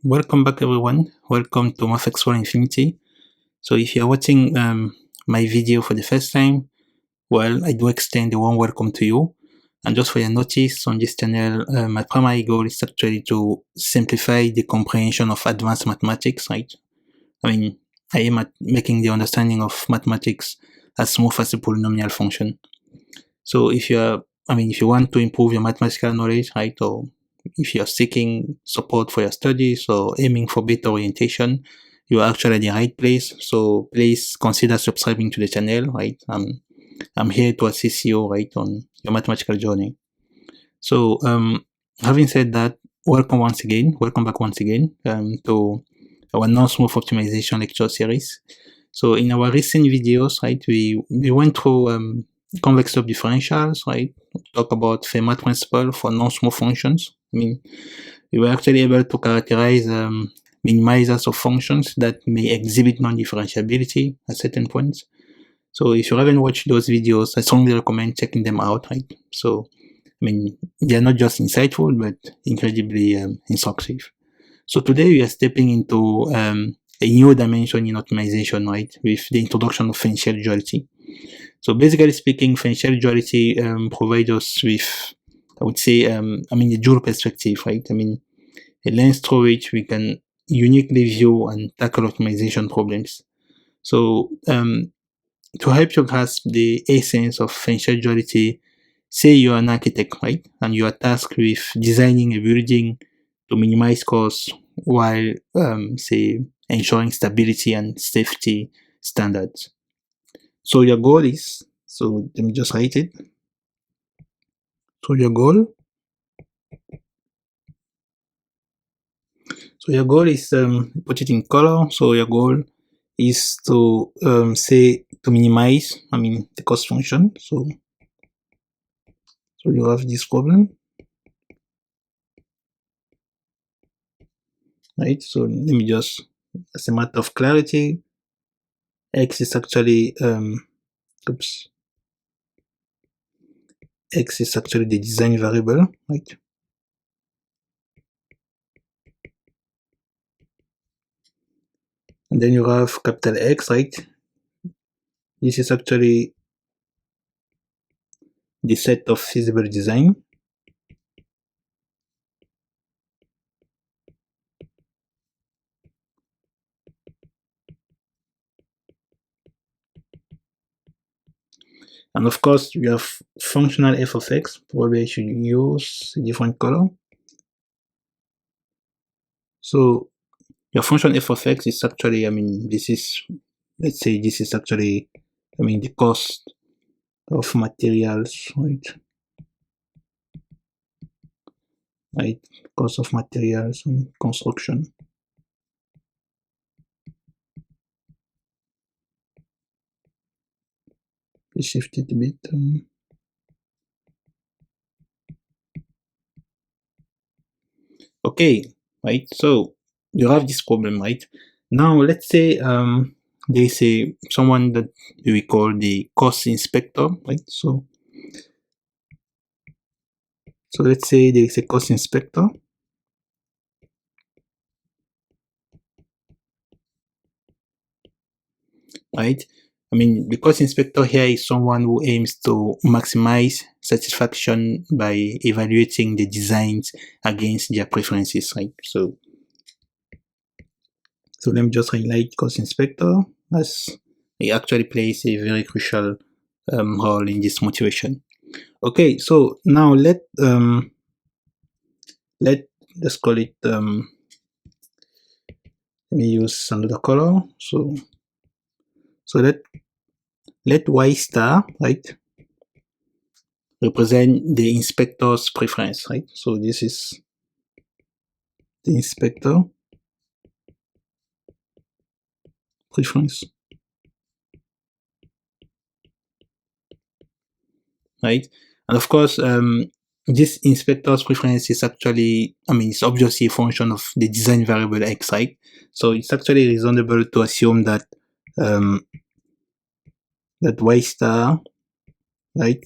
Welcome back, everyone. Welcome to Mathx for Infinity. So, if you're watching my video for the first time, well, I do extend a warm welcome to you. And just for your notice, on this channel, my primary goal is actually to simplify the comprehension of advanced mathematics, right? I mean, I aim at making the understanding of mathematics as smooth as a polynomial function. So, if you want to improve your mathematical knowledge, right, or if you're seeking support for your studies or aiming for better orientation, you are actually at the right place. So please consider subscribing to the channel, right? I'm here to assist you, right, on your mathematical journey. So having said that, welcome back once again to our non-smooth optimization lecture series. So in our recent videos, right, we went through convex slope differentials, right? Talk about Fermat principle for non-smooth functions. I mean, we were actually able to characterize minimizers of functions that may exhibit non-differentiability at certain points. So if you haven't watched those videos, I strongly recommend checking them out, right? So, I mean, they're not just insightful, but incredibly instructive. So today we are stepping into a new dimension in optimization, right? With the introduction of Fenchel duality. So basically speaking, Fenchel duality provides us with, I would say, a dual perspective, right? I mean, a lens through which we can uniquely view and tackle optimization problems. So to help you grasp the essence of Fenchel duality, say you are an architect, right? And you are tasked with designing a building to minimize costs while, say, ensuring stability and safety standards. So your goal is, so let me just write it. So your goal is, put it in color. So your goal is to, say, to minimize, the cost function. So you have this problem, right? So let me just, as a matter of clarity, x is actually, x is actually the design variable, right? And then you have capital X, right? This is actually the set of feasible design. And of course, you have functional f of x. Probably I should use a different color. So your function f of x is actually, let's say this is actually, the cost of materials, right? Right, cost of materials and construction. Let's shift it a bit. Okay, right? So you have this problem, right? Now let's say there is someone that we call the cost inspector, right? So let's say there is a cost inspector, right? The cost inspector here is someone who aims to maximize satisfaction by evaluating the designs against their preferences, right? So let me just highlight cost inspector, as it actually plays a very crucial role in this motivation. Okay, so now let's call it, let me use another color. So let y star, right, represent the inspector's preference, right? So this is the inspector preference, right? And of course, this inspector's preference is actually, it's obviously a function of the design variable x, right? So it's actually reasonable to assume that that y star, right,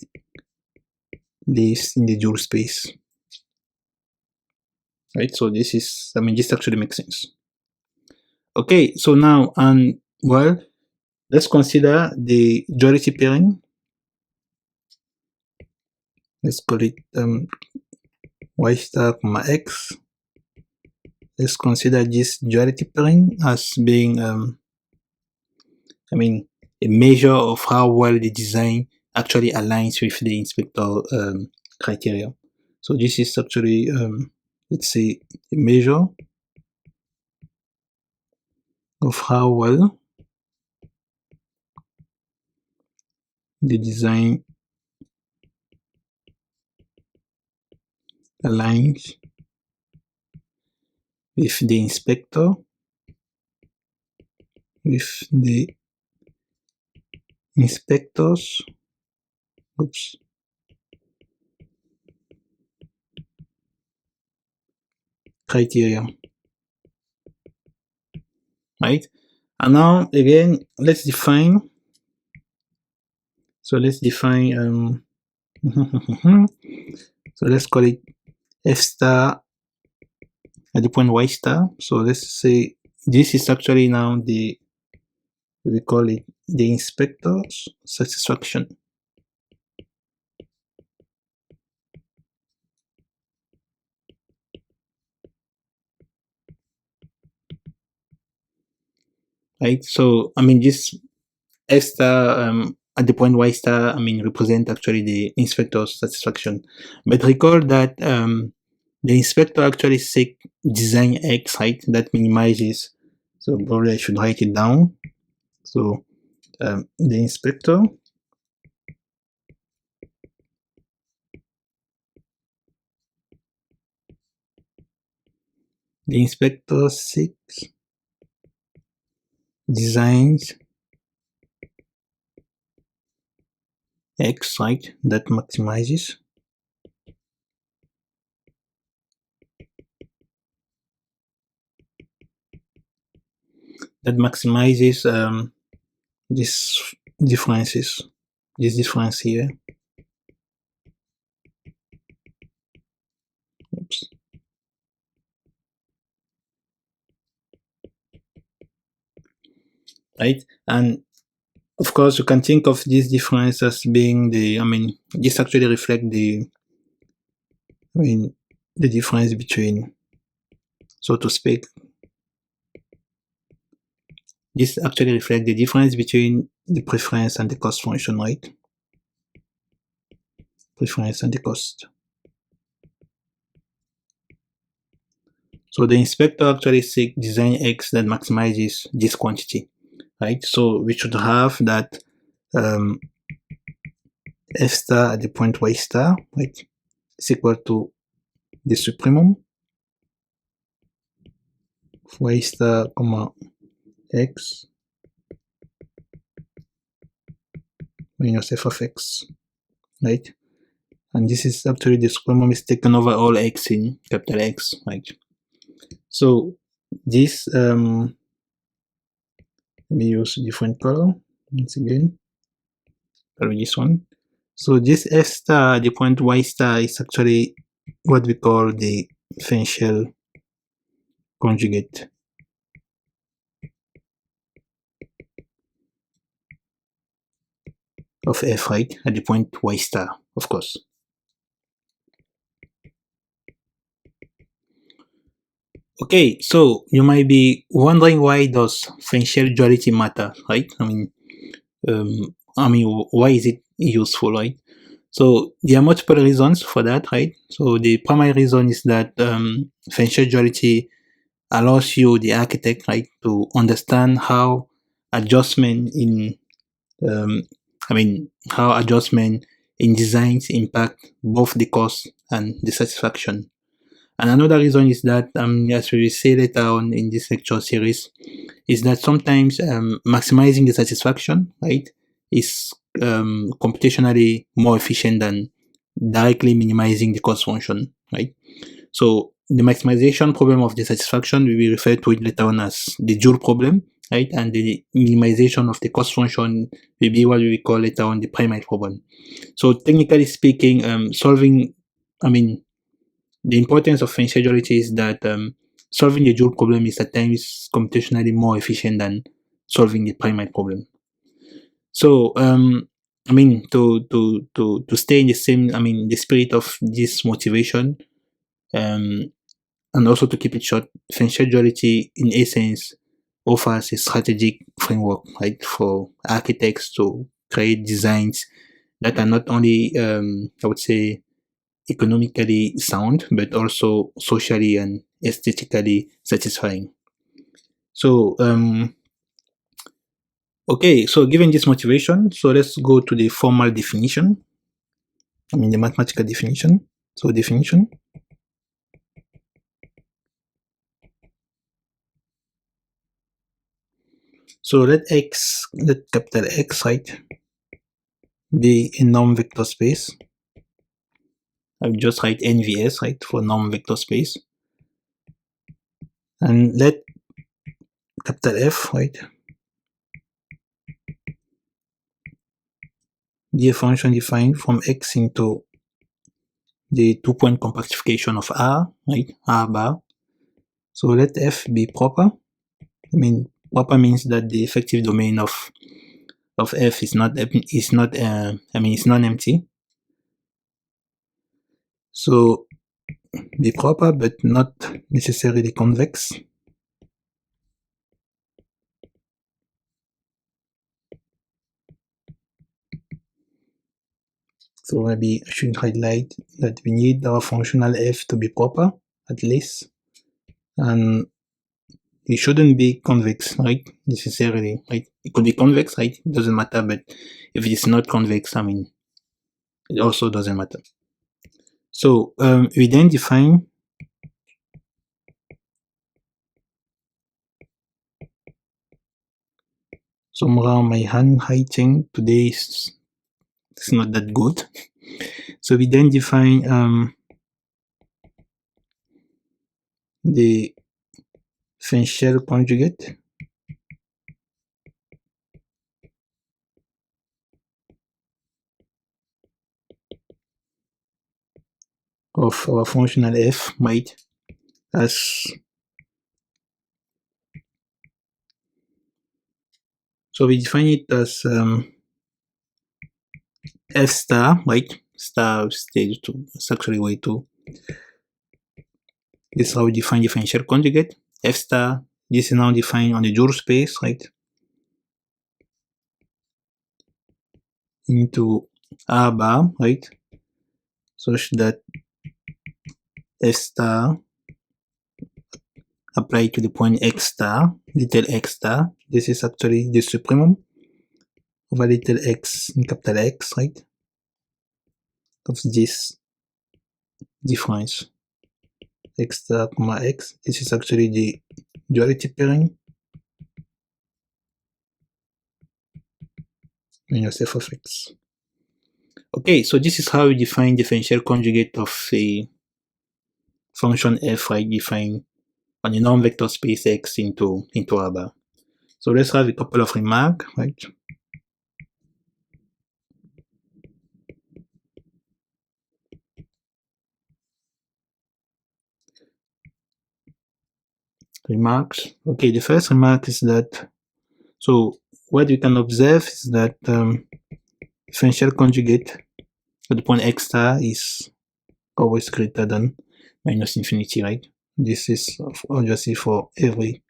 lives in the dual space. right? So this is, I mean, this actually makes sense. Okay, so now, and well, let's consider the duality pairing. Let's call it y star comma x. Let's consider this duality pairing as being, I mean, a measure of how well the design actually aligns with the inspector criteria. So this is actually, let's say, a measure of how well the design aligns with the inspector, with the inspector's, oops, criteria, right? And now again, let's define. So let's define. So let's call it f star at the point y star. So let's say this is actually now the, we call it the inspector's satisfaction. Right? So I mean this f star at the point y star, I mean, represent actually the inspector's satisfaction. But recall that the inspector actually seek design X, right? That minimizes. So probably I should write it down. So the inspector seeks designs X, right? That maximizes. That maximizes these differences. This difference here. Oops. Right? And of course, you can think of this difference as being the, I mean, this actually reflect the, I mean, the difference between, so to speak, this actually reflect the difference between the preference and the cost function, right? Preference and the cost. So the inspector actually seeks design X that maximizes this quantity, right? So we should have that f star at the point y star, right, is equal to the supremum of y star comma x minus f of x, right? And this is actually the supremum is taken over all x in capital X, right? So this, let me use different color once again, probably this one. So this f star, the point y star, is actually what we call the Fenchel conjugate of f, right, at the point y star, of course. Okay, so you might be wondering, why does Fenchel duality matter, right? I mean, why is it useful, right? So there are multiple reasons for that, right? So the primary reason is that Fenchel duality allows you, the architect, right, to understand how adjustment in, how adjustment in designs impact both the cost and the satisfaction. And another reason is that, as we will say later on in this lecture series, is that sometimes maximizing the satisfaction, right, is computationally more efficient than directly minimizing the cost function, right? So the maximization problem of the satisfaction, we will refer to it later on as the dual problem, right? And the minimization of the cost function will be what we call later on the primary problem. So technically speaking, solving, I mean, the importance of Fenchel duality is that solving the dual problem is at times computationally more efficient than solving the primate problem. So I mean, to stay in the same, I mean, the spirit of this motivation, and also to keep it short, Fenchel duality in essence offers a strategic framework, right, for architects to create designs that are not only, I would say, economically sound, but also socially and aesthetically satisfying. So, okay, so given this motivation, so let's go to the formal definition. I mean, the mathematical definition. So, definition. So, let capital X, right, be a norm vector space. I will just write NVS, right, for norm vector space. And let capital F, right, be a function defined from X into the two-point compactification of R, right, R bar. So let F be proper. I mean, proper means that the effective domain of F is not it's non-empty. So be proper, but not necessarily convex. So maybe I should highlight that we need our functional F to be proper, at least. And it shouldn't be convex, right? Necessarily, right? It could be convex, right? It doesn't matter, but if it's not convex, I mean, it also doesn't matter. So we then define somehow my handwriting today is not that good. So we then define the Fenchel conjugate of our functional F, right, as so we define it as F star, right? Star stage 2. It's actually way 2. This is how we define the Fenchel conjugate. F star, this is now defined on the Joule space, right? Into R bar, right? Such that F star applied to the point X star, little x star. This is actually the supremum of a little x in capital X, right? Of this difference x star comma x. This is actually the duality pairing minus f of x. Okay, so this is how we define the Fenchel conjugate of a function f, right, defined on a norm vector space x into R bar. So let's have a couple of remarks, right? Remarks. Okay, the first remark is that, so what we can observe is that Fenchel conjugate at the point x star is always greater than minus infinity, right? This is obviously for every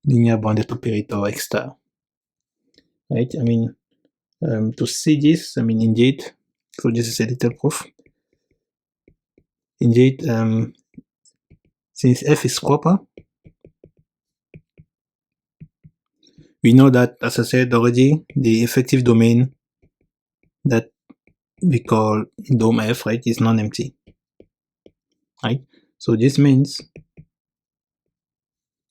linear bounded operator x star, right? I mean, to see this, I mean, indeed, so this is a little proof. Indeed, since f is proper, we know that, as I said already, the effective domain that we call dome f, right, is non-empty, right? So this means,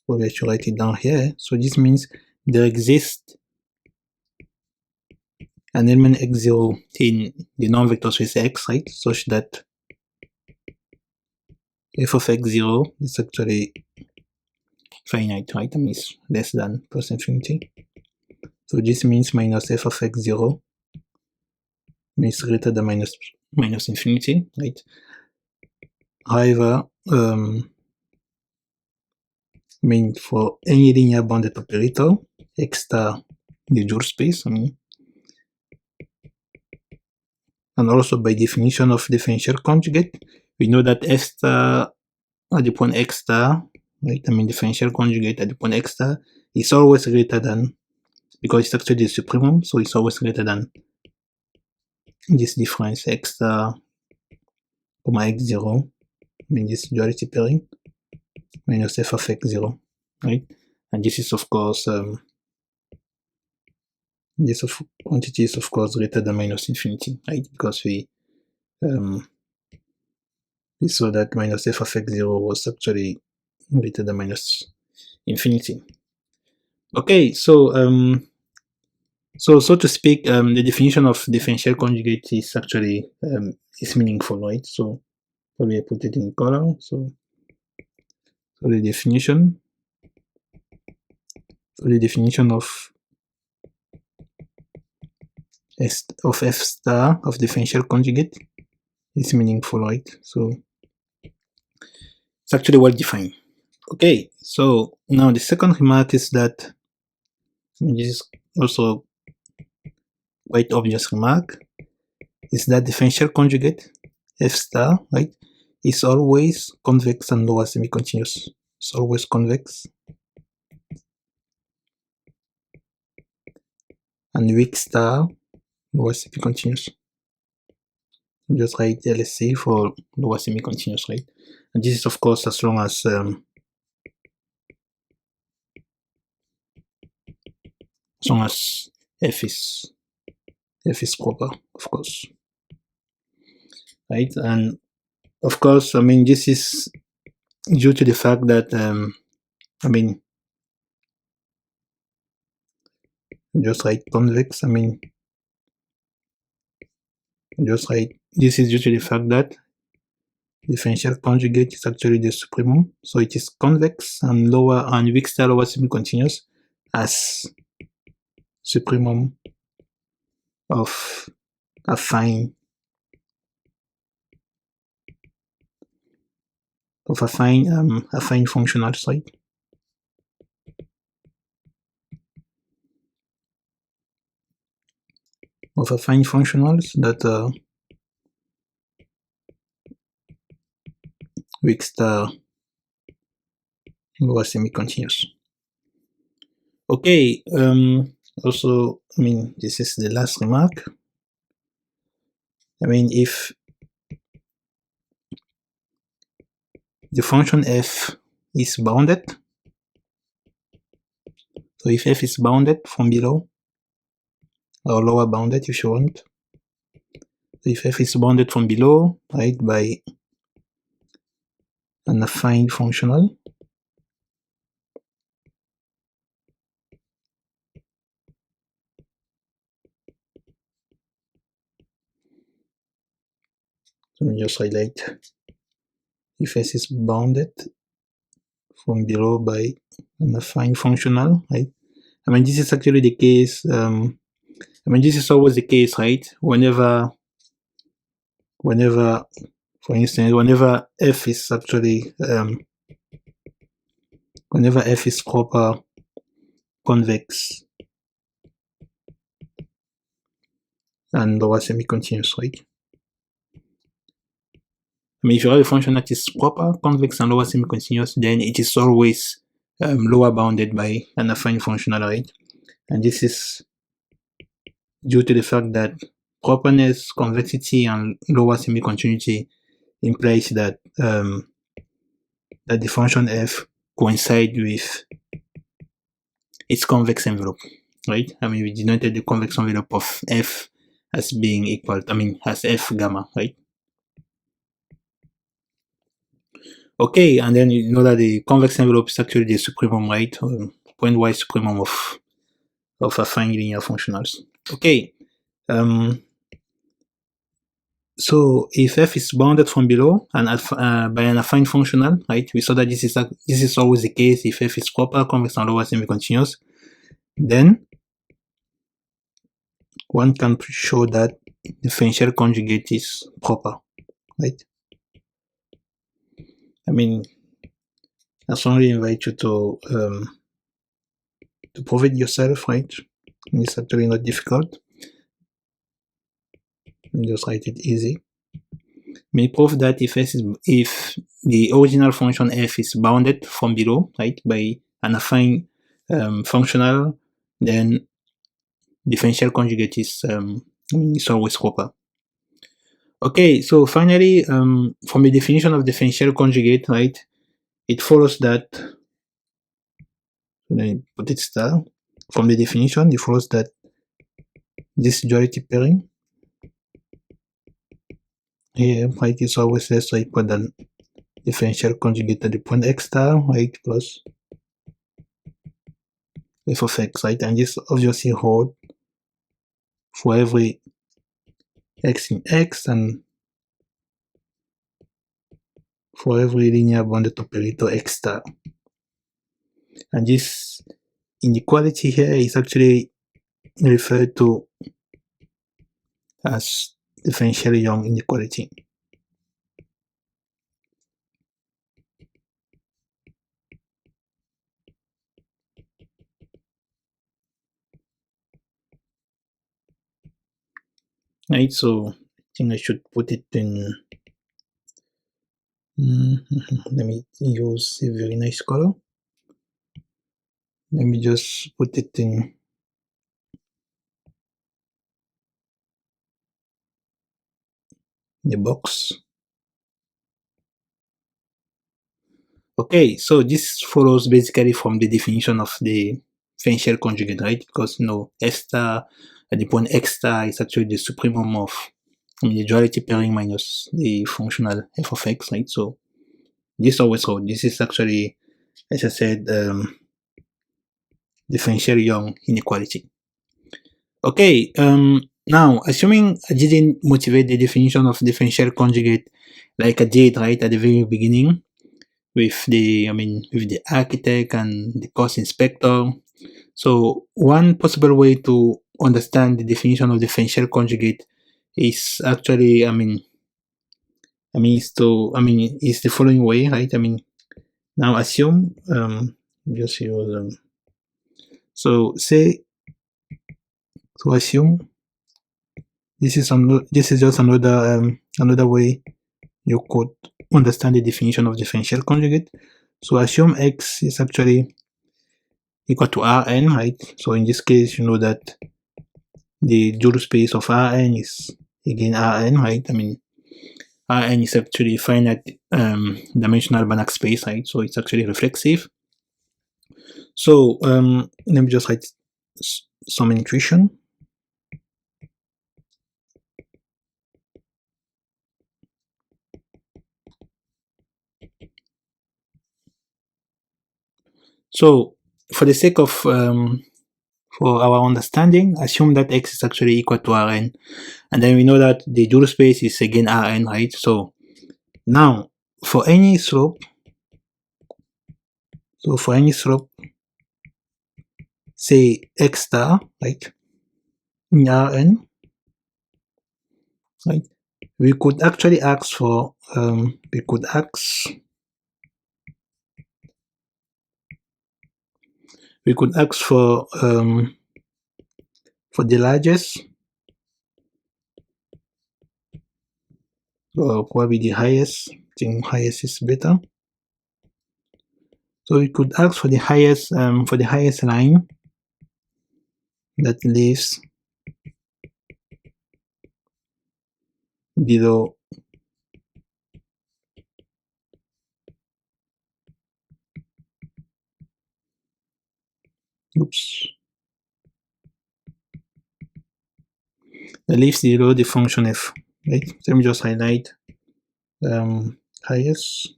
well, I should write it down here. So this means there exists an element x0 in the non-vector space x, right, such that f of x0 is actually finite, right? I mean, it's less than plus infinity. So this means minus f of x0 means greater than minus infinity, right? However, I mean, for any linear bounded operator, X star the Joule space, I mean, and also by definition of differential conjugate, we know that F star at the point X star, right? I mean, differential conjugate at the point X star is always greater than, because it's actually the supremum, so it's always greater than this difference X star comma X0, I mean, this duality pairing, minus F of X0, right? And this is, of course, this of quantity is, of course, greater than minus infinity, right? Because we saw that minus F of X0 was actually greater than minus infinity. Okay, so so to speak, the definition of differential conjugate is actually is meaningful, right? So probably I put it in color. So the definition of F star of differential conjugate is meaningful, right? So it's actually well defined. Okay, so now the second remark is that, this is also quite obvious remark, is that differential conjugate F star, right, is always convex and lower semi-continuous. It's always convex and weak star lower semi-continuous. Just write LSC for lower semi-continuous, right? And this is, of course, as long as F is proper, of course, right? And of course, I mean, this is due to the fact that I mean, just write convex. I mean, just write, this is due to the fact that differential conjugate is actually the supremum, so it is convex and lower and weak star lower semi-continuous as supremum of affine affine functionals, right? Of affine functionals that are weak star lower semi-continuous. Okay, also, I mean, this is the last remark. I mean, if the function f is bounded, so if f is bounded from below, or lower bounded if you want, so if f is bounded from below, right, by an affine functional, so let me just highlight, if f is bounded from below by an affine functional, right? I mean, this is actually the case, I mean, this is always the case, right? Whenever, for instance, whenever f is actually, whenever f is proper convex and lower semi-continuous, right? I mean, if you have a function that is proper convex and lower semi-continuous, then it is always lower bounded by an affine functional, right? And this is due to the fact that properness, convexity, and lower semi-continuity implies that that the function f coincide with its convex envelope, right? I mean, we denoted the convex envelope of f as being equal, I mean, as f gamma, right? Okay, and then you know that the convex envelope is actually the supremum, right? Pointwise supremum of affine linear functionals. Okay, so if f is bounded from below and by an affine functional, right? We saw that this is always the case if f is proper, convex, and lower semi-continuous. Then one can show that the Fenchel conjugate is proper, right? I mean, I strongly invite you to prove it yourself, right? It's actually not difficult. You just write it easy. We prove that if the original function f is bounded from below, right, by an affine functional, then differential conjugate is is always proper. Okay, so finally, from the definition of differential conjugate, right, it follows that, put it star, from the definition, it follows that this duality pairing here, right, is always less or equal than differential conjugate at the point x star, right, plus f of x, right, and this obviously holds for every x in x and for every linear bounded operator x star. And this inequality here is actually referred to as differential Young inequality. Right, so I think I should put it in. Let me use a very nice color. Let me just put it in the box. Okay, so this follows basically from the definition of the Fenchel conjugate, right? Because f star at the point x star is actually the supremum of the duality pairing minus the functional f of x, right? So this always holds. This is actually, as I said, differential Young inequality. Okay, now assuming I didn't motivate the definition of differential conjugate like I did right at the very beginning with the architect and the cost inspector. So one possible way to understand the definition of differential conjugate is actually is the following way, right? Now assume just use so say so assume this is just another way you could understand the definition of differential conjugate. So assume x is actually equal to Rn, right? So in this case, you know that the dual space of Rn is again Rn, right? Rn is actually finite dimensional Banach space, right? So it's actually reflexive. So let me just write some intuition. So for the sake of for our understanding, assume that x is actually equal to Rn, and then we know that the dual space is again Rn, right? So now for any slope, say x star, right, in Rn, right, we could actually ask for for the largest or probably the highest. I think highest is better. So we could ask for the highest line that lives below below the function f, right? So let me just highlight highest.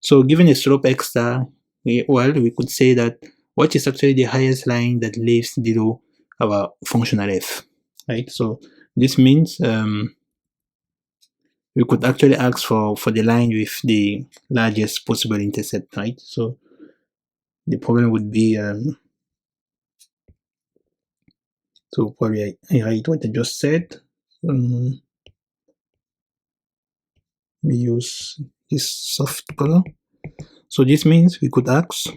So given a slope x star, we could say that what is actually the highest line that lives below our functional f, right? So this means we could actually ask for the line with the largest possible intercept, right? So the problem would be so probably I write what I just said. We use this soft color. So this means we could ask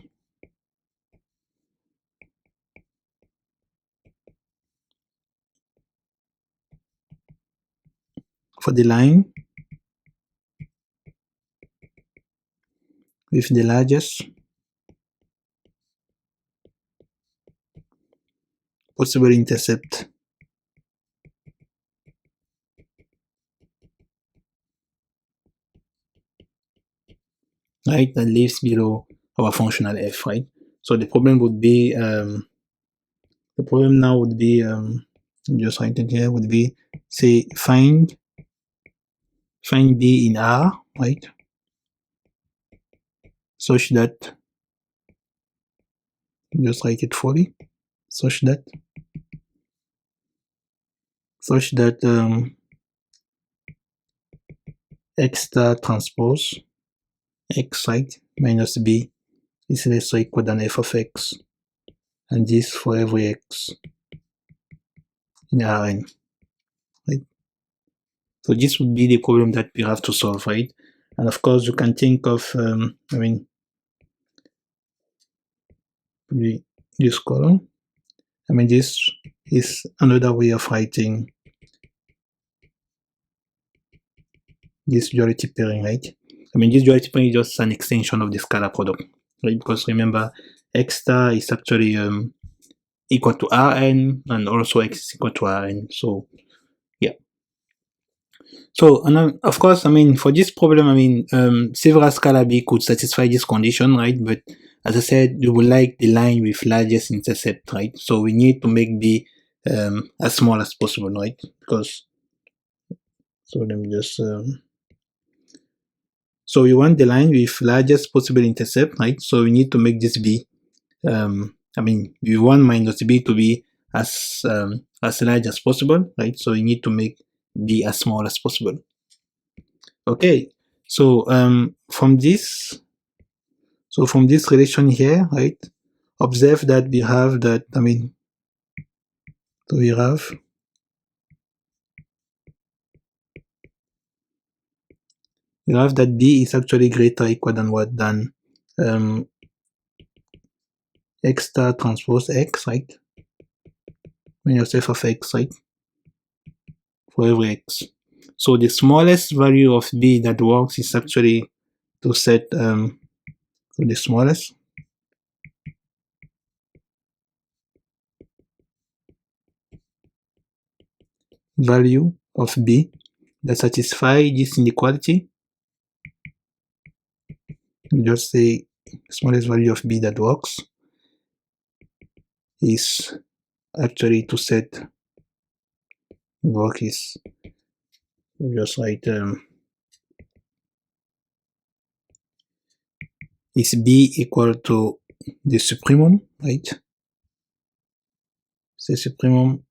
for the line with the largest possible intercept. Right, that lives below our functional f, right? So the problem would be the problem now would be just writing here would be, say, find b in R, right? Such that, just write it fully, such that x star transpose x, right, minus b is less or equal than f of x, and this for every x in Rn, right? So this would be the problem that we have to solve, right? And of course, you can think of, this column. This is another way of writing this duality pairing, right? This duality pairing is just an extension of the scalar product, right? Because remember, x star is actually equal to Rn, and also x is equal to Rn. So yeah. So, and of course, for this problem, several scalar b could satisfy this condition, right? But as I said, we would like the line with largest intercept, right? So we need to make b as small as possible, right? Because, so let me just, so we want the line with largest possible intercept, right? So we need to make this b, we want minus b to be as large as possible, right? So we need to make b as small as possible. Okay, so from this relation here, right, observe that we have that, so we have that b is actually greater or equal than what? Than x star transpose x, right? Minus f of x, right? For every x. So the smallest value of b that works is actually to set so the smallest value of b that satisfies this inequality. Just say smallest value of b that works is actually to set work is just like is b equal to the supremum, right? Say supremum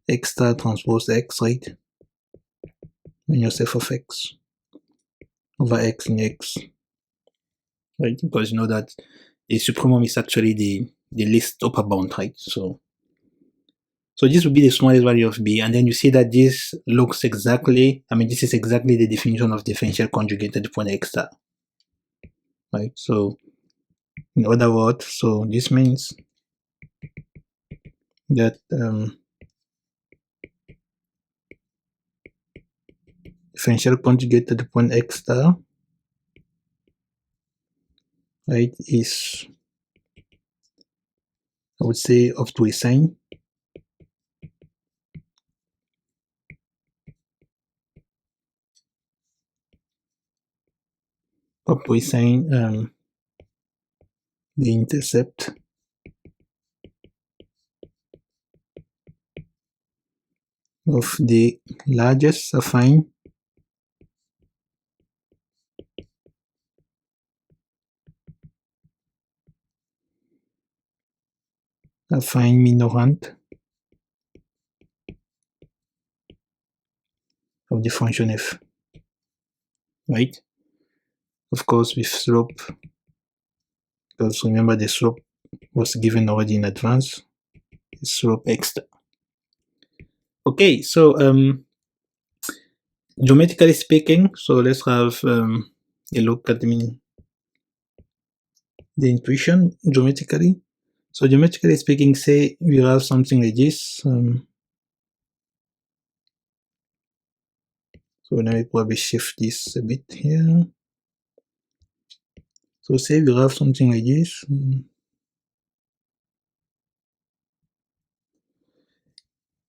x star transpose x, right? Minus f of x over x in x, right? Because you know that the supremum is actually the least upper bound, right? So this would be the smallest value of b, and then you see that this looks exactly, this is exactly the definition of the Fenchel conjugate at the point x star, right? So in other words, so this means that Fenchel conjugate at the point x star, right, is, I would say, up to a sign. Up to a sign the intercept of the largest affine minorant of the function f, right? Of course, with slope, because remember the slope was given already in advance, slope x star. Okay, so geometrically speaking, so let's have a look at the intuition geometrically. So geometrically speaking, say we have something like this. So let me probably shift this a bit here. So say we have something like this.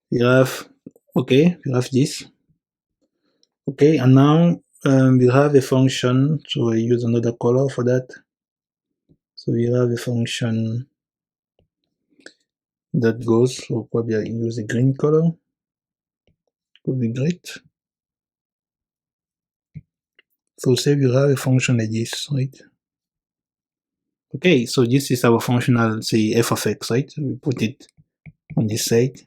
We have, okay, we have this. Okay, and now we have a function. So I use another color for that. So we have a function that goes, so probably I use a green color. Would be great. So say we have a function like this, right? Okay, so this is our functional, say f of x, right? We put it on this side,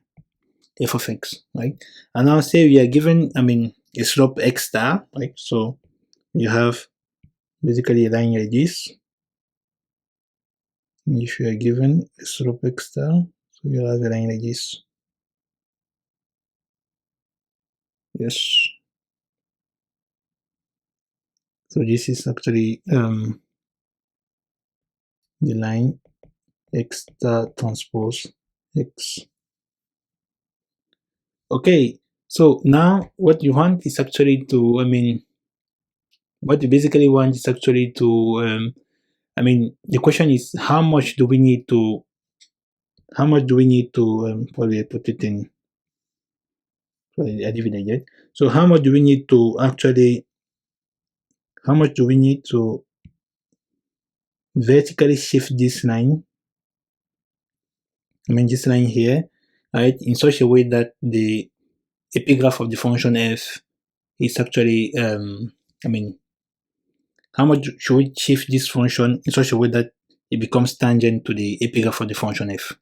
f of x, right? And now say we are given, a slope x star, right? So you have basically a line like this. If you are given a slope x star, so you have a line like this. Yes. So this is actually the line x star transpose x. Okay, so now what you want is actually to, what you basically want is actually to, the question is how much do we need to, probably I put it in, probably I leave it like that. So how much do we need to actually, how much do we need to vertically shift this line, this line here, right, in such a way that the epigraph of the function f is actually, how much should we shift this function in such a way that it becomes tangent to the epigraph of the function f?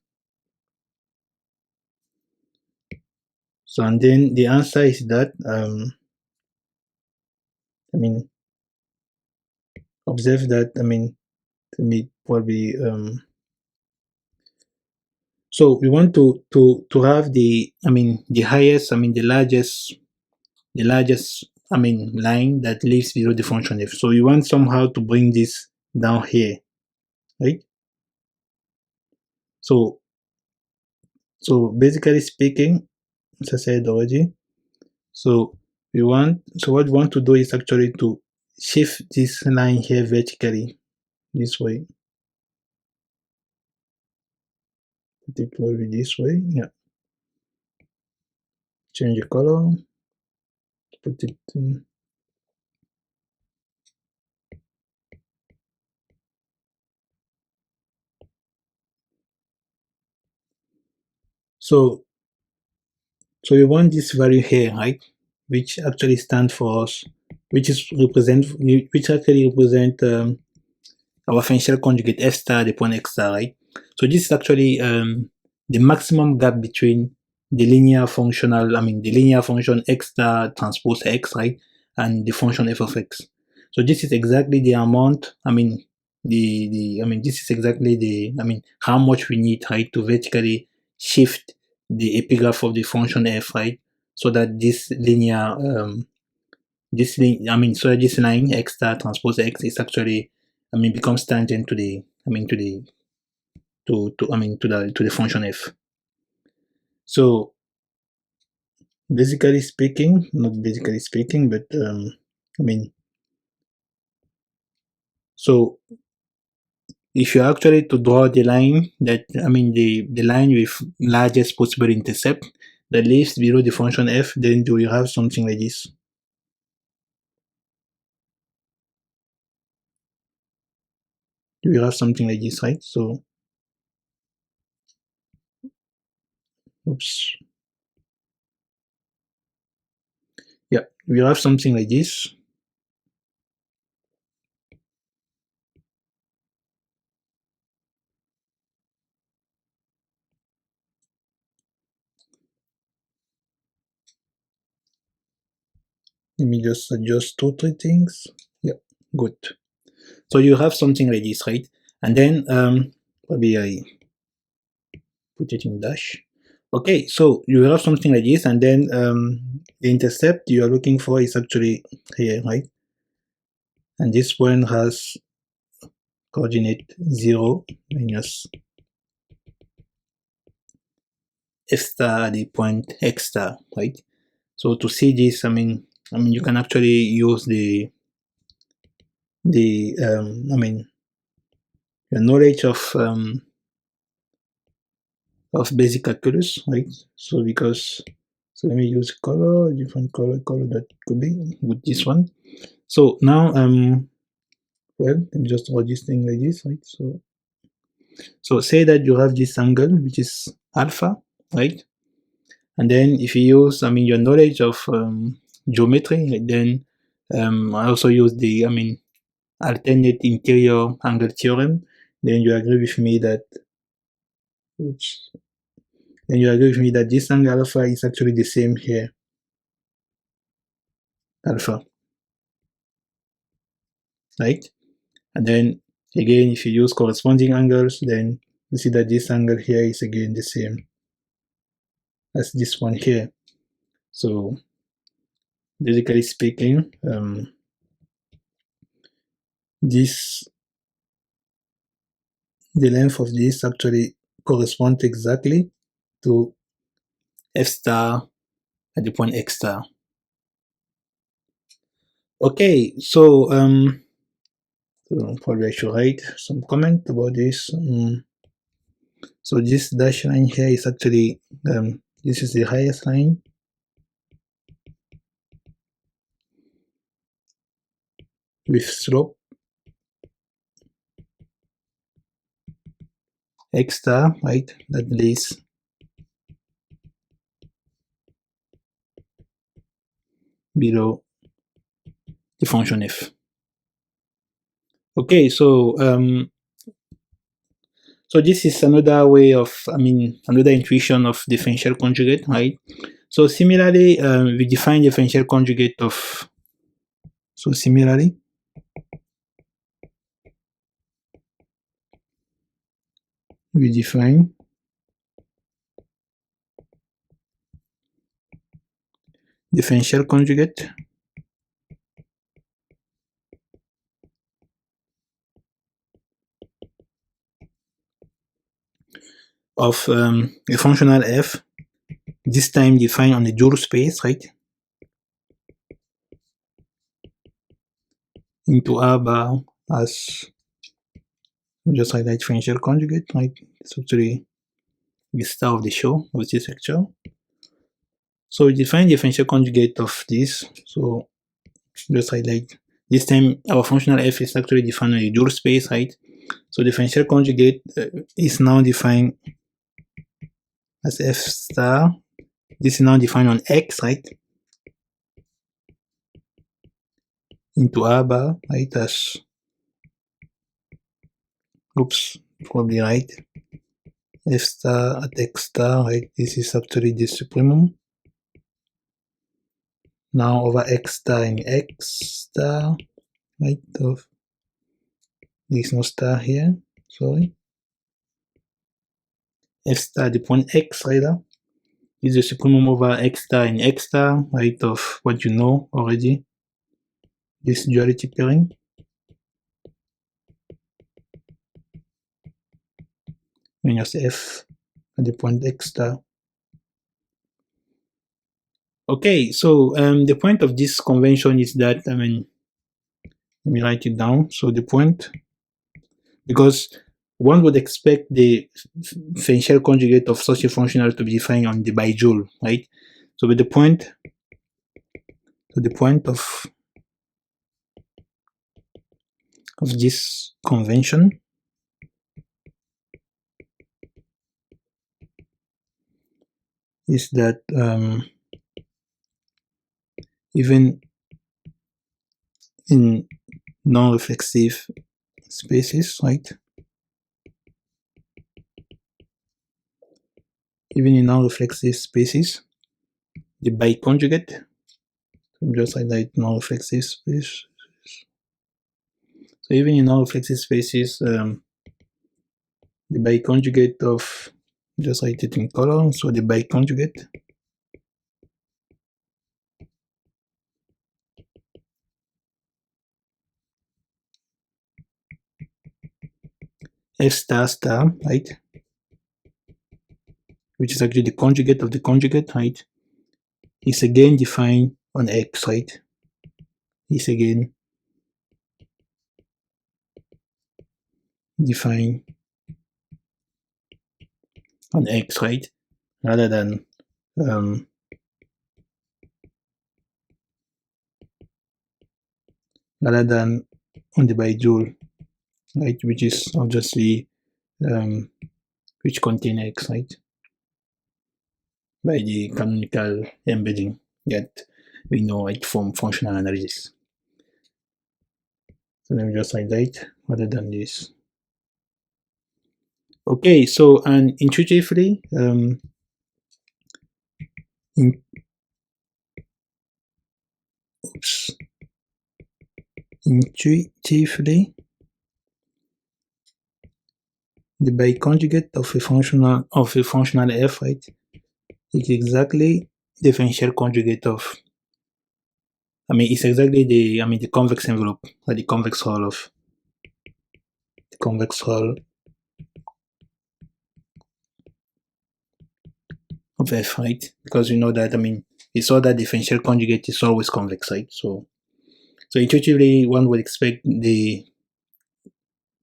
So, and then the answer is that, observe that, let me probably, so we want to have the, the highest, the largest, line that lives below the function f. So you want somehow to bring this down here, right? So basically speaking, as I said already, so what we want to do is actually to shift this line here vertically this way. Put it probably this way, yeah. Change the color, put it in. So we want this value here, right? Which actually stands for us, which actually represent our Fenchel conjugate f star upon x star, right? So this is actually the maximum gap between the linear function x star transpose x, right, and the function f of x. So this is exactly the amount, this is exactly the, how much we need, right, to vertically shift the epigraph of the function f, right, so that this linear, so that this line x star transpose x is actually, becomes tangent to the, to the function f. So basically speaking, not basically speaking, but so if you actually to draw the line that, the line with largest possible intercept that lives below the function f, then do you have something like this? Do you have something like this, right? So, oops. Yeah, we have something like this. Let me just adjust 2-3 things. Yeah, good. So you have something like this, right? And then probably I put it in dash. Okay, so you have something like this, and then the intercept you are looking for is actually here, right? And this one has coordinate 0 minus f star at the point x star, right? So to see this, I mean, you can actually use the your knowledge of basic calculus, right? So let me use color, different color that could be with this one. So now well, let me just draw this thing like this, right? So say that you have this angle which is alpha, right? And then if you use your knowledge of geometry, then I also use the alternate interior angle theorem, then you agree with me that this angle alpha is actually the same here, alpha, right? And then again, if you use corresponding angles, then you see that this angle here is again the same as this one here. So basically speaking, the length of this actually corresponds exactly to f star at the point x star. Okay, so probably I should write some comment about this. So this dash line here is actually this is the highest line, with slope x star, right? That lays below the function f. Okay, so so this is another way of, another intuition of the Fenchel conjugate, right? So similarly, we define the Fenchel conjugate of, we define the Fenchel conjugate of a functional f, this time defined on the dual space, right? Into R bar as just highlight Fenchel conjugate, right? It's actually the star of the show of this lecture. So we define the Fenchel conjugate of this. So just highlight. This time our functional f is actually defined on a dual space, right? So the Fenchel conjugate is now defined as f star. This is now defined on x, right? Into R bar, right? As, oops, probably right. F star at x star, right? This is actually the supremum. Now over x star in x star, right? Of there is no star here, sorry. F star at the point x, rather, is the supremum over x star in x star, right? Of what you know already, this duality pairing. Minus f at the point x star. Okay, so the point of this convention is that, let me write it down. So the point, because one would expect the Fenchel conjugate of such a functional to be defined on the bijoule, right? So with the point, of this convention is that even in non-reflexive spaces, right? Even in non-reflexive spaces, the biconjugate, just highlight non-reflexive space. So even in non-reflexive spaces, the biconjugate of just write it in color. So the biconjugate. F star star, right? Which is actually the conjugate of the conjugate, right? Is again defined on X, right? Is again defined on X, right? Rather than um, on the bijoule, right? Which is obviously which contain X, right? By the canonical embedding that we know it from functional analysis. So let me just highlight rather than this. Okay, so and intuitively, intuitively, the biconjugate of a functional f, right, is exactly the Fenchel conjugate of. It's exactly the convex envelope or the convex hull of f, right? Because you know that we saw that the Fenchel conjugate is always convex, right? So intuitively, one would expect the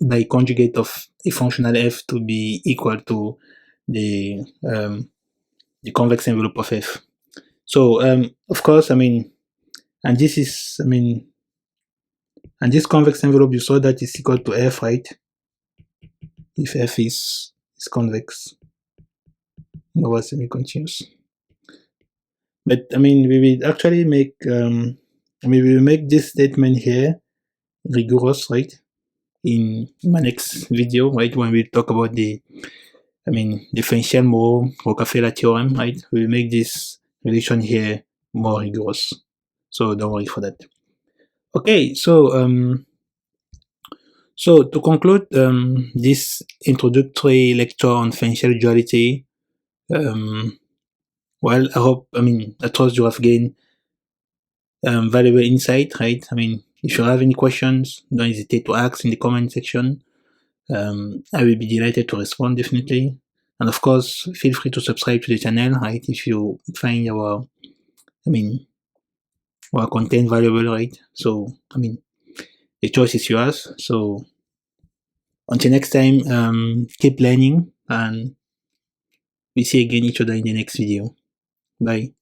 biconjugate of a functional f to be equal to the convex envelope of f. So of course, and this is and this convex envelope, you saw that is equal to f, right? If f is convex over semi-continuous. But we will actually make we will make this statement here rigorous, right? In my next video, right, when we talk about the Fenchel-Moreau-Rockefeller theorem, right? We will make this relation here more rigorous. So don't worry for that. Okay, so to conclude this introductory lecture on Fenchel duality, well, I trust you have gained valuable insight, right? If you have any questions, don't hesitate to ask in the comment section. I will be delighted to respond, definitely. And of course, feel free to subscribe to the channel, right? If you find our content valuable, right? So, the choice is yours. So, until next time, keep learning and we see again each other in the next video. Bye.